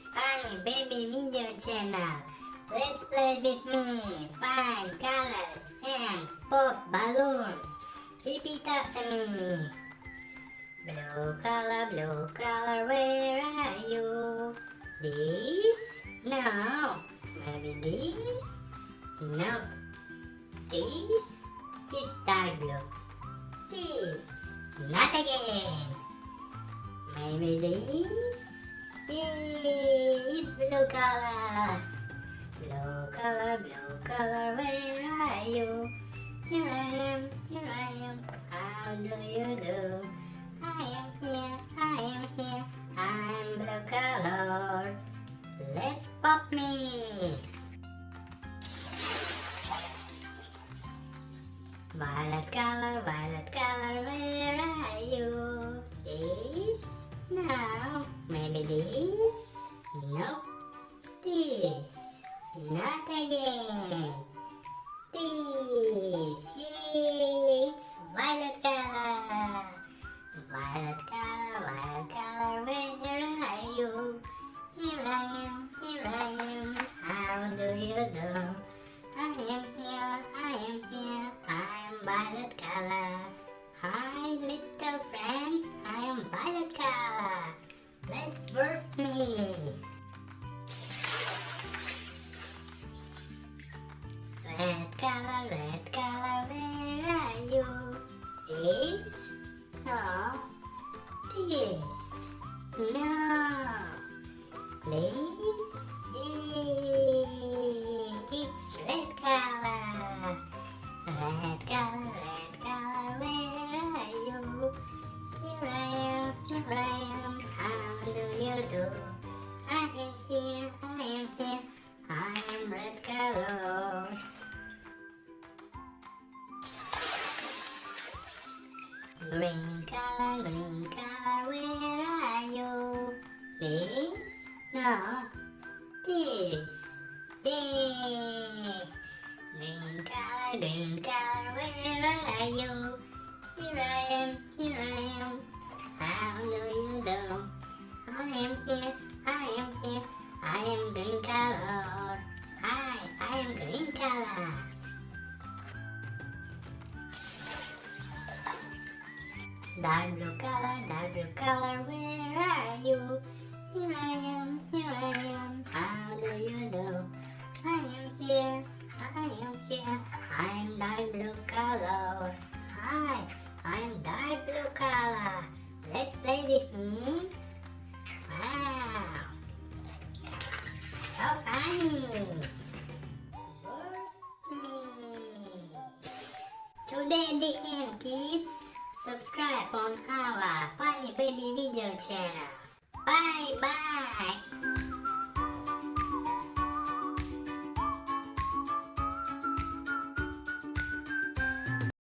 kids, funny baby video channel. Let's play with me. Find colors and pop balloons. Repeat after me. Blue color, where are you? This? No. Maybe this? No. This? It's dark blue. This? Not again. Maybe this? Yay! It's blue color. Blue color, where are you? Here I am. How do you do? I am here. I'm blue color. Let's pop me. Violet color, where are you? This? No. Maybe this? Nope. This? Not again. This? Yay! It's violet color. Violet color, where are you? Here I am. How do you do? I am here. I'm violet color. Hi, little friend. I am violet color. Let's burst me. Red color, where are you? This? No. This? No. This? Yay! It's red color. Red color, where are you? Here I am. How do you do? I am here. I am red color. Green color, where are you? This? No. This? Yay! Green color, where are you? Here I am. How do you do? I am here. I am green color. Hi, I am green color. Dark blue color, where are you? Here I am. How do you do? I am here. I'm dark blue color. Hi, I'm dark blue color. Let's play with me. Wow, so funny. Burst me. Today the end, kids. Subscribe on our funny baby video channel. Bye.